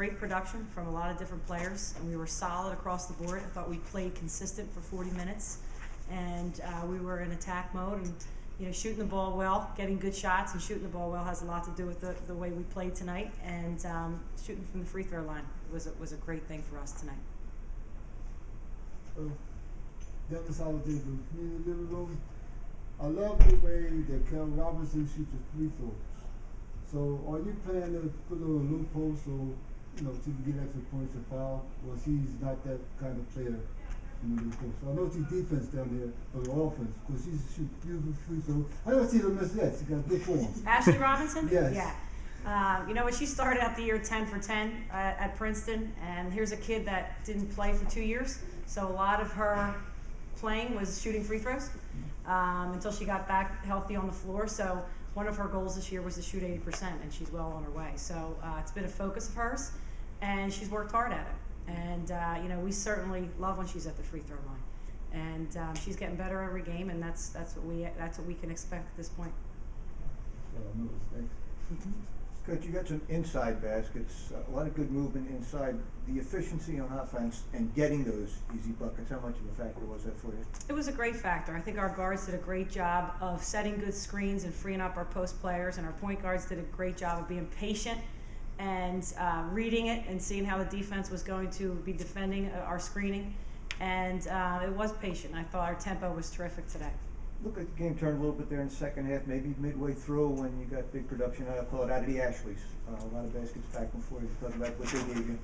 great production from a lot of different players, and we were solid across the board. I thought we played consistent for 40 minutes, and we were in attack mode, and shooting the ball well, getting good shots, and shooting the ball well has a lot to do with the way we played tonight. And shooting from the free throw line was a great thing for us tonight. Dennis Holiday from Community Living Room. I love the way that Kel Robinson shoots the free throws. So are you planning to put her on a low post so she can get extra points and foul? Or she's not that kind of player in the low post? So I know she's defense down there for the offense because she shoots beautiful free throws. I don't see her miss that. She got good form. Ashley Robinson? Yes. Yeah. She started out the year 10 for 10 at Princeton, and here's a kid that didn't play for 2 years. So a lot of her playing was shooting free throws until she got back healthy on the floor. So one of her goals this year was to shoot 80%, and she's well on her way. So it's been a focus of hers, and she's worked hard at it. And we certainly love when she's at the free throw line, and she's getting better every game, and that's what we can expect at this point. Thanks. Coach, you got some inside baskets, a lot of good movement inside. The efficiency on offense and getting those easy buckets, how much of a factor was that for you? It was a great factor. I think our guards did a great job of setting good screens and freeing up our post players, and our point guards did a great job of being patient and reading it and seeing how the defense was going to be defending our screening. And it was patient. I thought our tempo was terrific today. Look like the game turned a little bit there in the second half, maybe midway through when you got big production. I'll call it out of the Ashleys. A lot of baskets back and forth. Talk about what they gave you.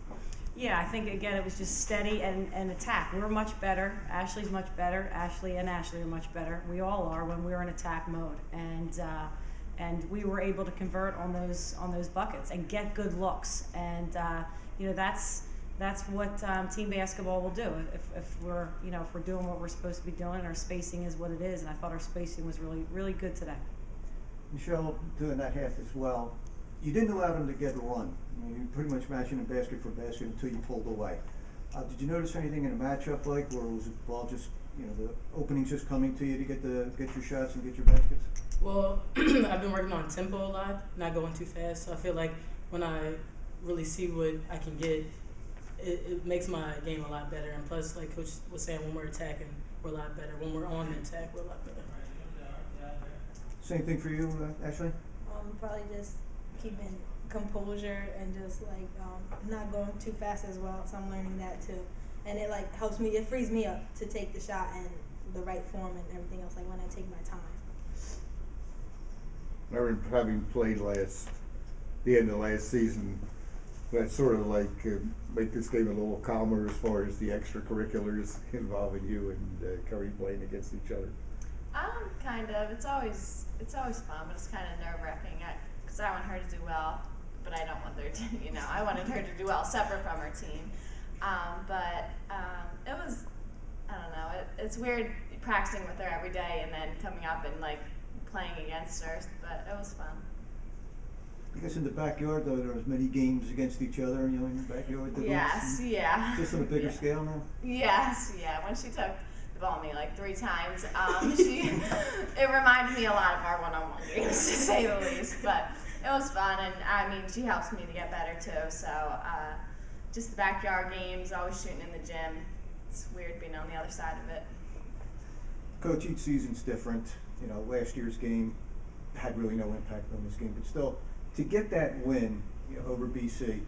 Yeah, I think again it was just steady and attack. We were much better. Ashley's much better. Ashley are much better. We all are when we're in attack mode, and we were able to convert on those buckets and get good looks. And that's what team basketball will do. If we're doing what we're supposed to be doing, and our spacing is what it is. And I thought our spacing was really good today. Michelle, doing that half as well, you didn't allow them to get a run. I mean, you pretty much matching a basket for basket until you pulled away. Did you notice anything in a matchup or was the ball just the openings just coming to you to get your shots and get your baskets? Well, I've been working on tempo a lot, not going too fast. So I feel like when I really see what I can get, it makes my game a lot better. And plus, like Coach was saying, when we're attacking, we're a lot better. When we're on the attack, we're a lot better. Same thing for you, Ashley? Probably just keeping composure and just not going too fast as well. So I'm learning that too. And it helps me, it frees me up to take the shot in the right form and everything else, when I take my time. I remember having played the end of last season, that sort of make this game a little calmer as far as the extracurriculars involving you and Curry playing against each other. Kind of. It's always fun, but it's kind of nerve-wracking because I want her to do well, but I don't want her to. I wanted her to do well, separate from her team. But it was, I don't know. It's weird practicing with her every day and then coming up and playing against her, but it was fun. I guess in the backyard, though, there was many games against each other, in your backyard. Yes, yeah. Just on a bigger scale now? Yes, yeah. When she took the ball on me 3 times, it reminded me a lot of our one-on-one games, to say the least. But it was fun, and, she helps me to get better, too. So just the backyard games, always shooting in the gym. It's weird being on the other side of it. Coach, each season's different. Last year's game had really no impact on this game, but still, to get that win over BC,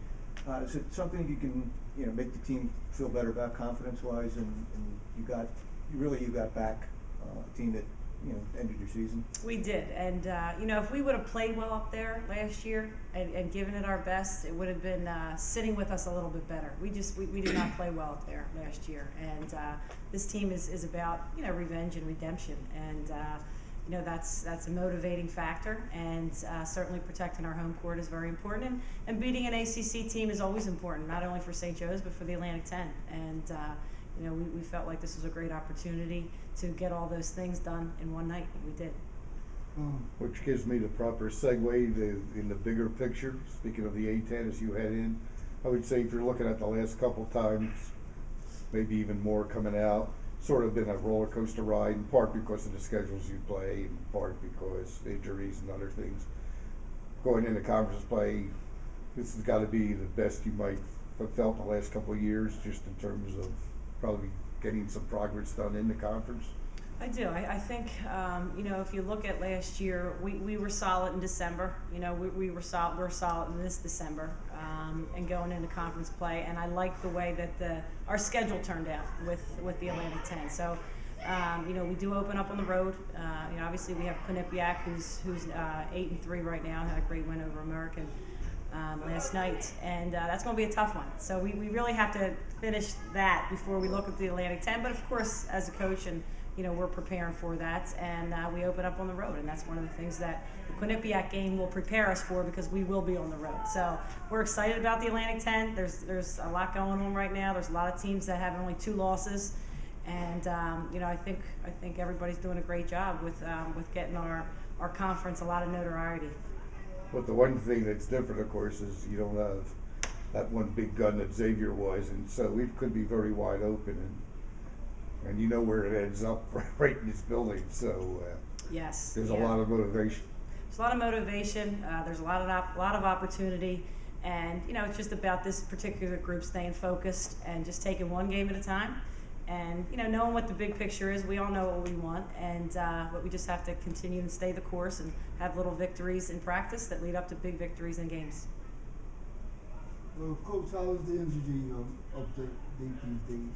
is it something you can make the team feel better about confidence-wise, and you got back a team that ended your season? We did, and if we would have played well up there last year and given it our best, it would have been sitting with us a little bit better. We did not play well up there last year, and this team is about revenge and redemption, and that's a motivating factor, and certainly protecting our home court is very important, and beating an ACC team is always important, not only for St. Joe's but for the Atlantic 10, and we felt like this was a great opportunity to get all those things done in one night, and we did. Which gives me the proper segue in the bigger picture. Speaking of the A10 as you head in, I would say if you're looking at the last couple times, maybe even more coming out, sort of been a roller coaster ride, in part because of the schedules you play, in part because injuries and other things. Going into conference play, this has got to be the best you might have felt the last couple of years, just in terms of probably getting some progress done in the conference. I do. I think, if you look at last year, we were solid in December. We were solid. We're solid in this December, and going into conference play. And I like the way that our schedule turned out with the Atlantic 10. So, we do open up on the road. Obviously we have Quinnipiac, who's 8-3 right now, had a great win over American last night, and that's going to be a tough one. So we really have to finish that before we look at the Atlantic 10. But of course, as a coach and we're preparing for that, and we open up on the road, and that's one of the things that the Quinnipiac game will prepare us for, because we will be on the road. So we're excited about the Atlantic 10. There's a lot going on right now. There's a lot of teams that have only 2 losses, and I think everybody's doing a great job with getting our conference a lot of notoriety. But the one thing that's different, of course, is you don't have that one big gun that Xavier was, and so we could be very wide open, and you know where it ends up, right in this building. So yes, there's a lot of motivation. There's a lot of motivation. There's a lot of opportunity, and it's just about this particular group staying focused and just taking one game at a time, and knowing what the big picture is. We all know what we want, and but we just have to continue and stay the course and have little victories in practice that lead up to big victories in games. Coach, how is the injury update these days?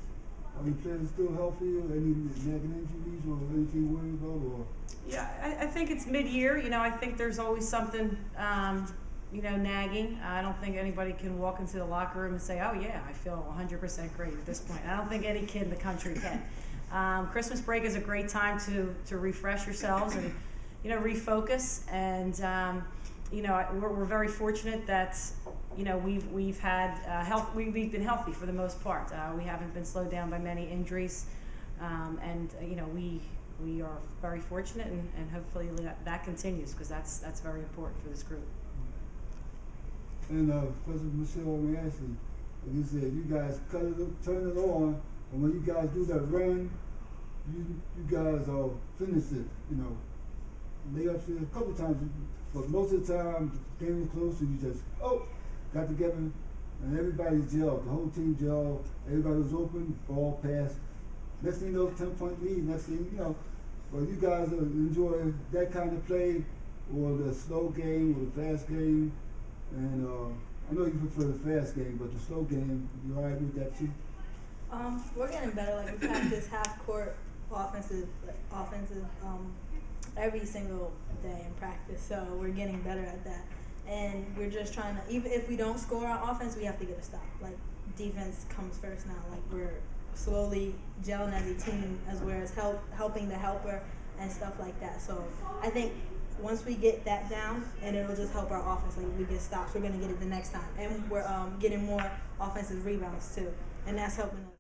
Are the players still healthy, or any nagging injuries, or anything to worry about? Or? Yeah, I think it's mid-year. I think there's always something, nagging. I don't think anybody can walk into the locker room and say, oh yeah, I feel 100% great at this point. I don't think any kid in the country can. Christmas break is a great time to refresh yourselves and, refocus. And, we're very fortunate that, we've had health. We've been healthy for the most part. We haven't been slowed down by many injuries, and we are very fortunate, and hopefully that continues, because that's very important for this group. And President Michelle Ashley, like you said, you guys turn it on, and when you guys do that run, you guys finish it. Lay up there a couple times, but most of the time, the game is close, and you just got together, and everybody gelled, the whole team gelled, everybody was open, ball passed. Next thing you know, 10-point lead. Next thing well, you guys enjoy that kind of play, or the slow game, or the fast game. And I know you prefer the fast game, but the slow game, you all right with that too? We're getting better. Like, we practice half court offensive every single day in practice, so we're getting better at that. And we're just trying to, even if we don't score on offense, we have to get a stop. Like, defense comes first now. Like, we're slowly gelling as a team, as well as helping the helper and stuff like that. So I think once we get that down, and it'll just help our offense. Like, if we get stops, we're gonna get it the next time, and we're getting more offensive rebounds too, and that's helping us.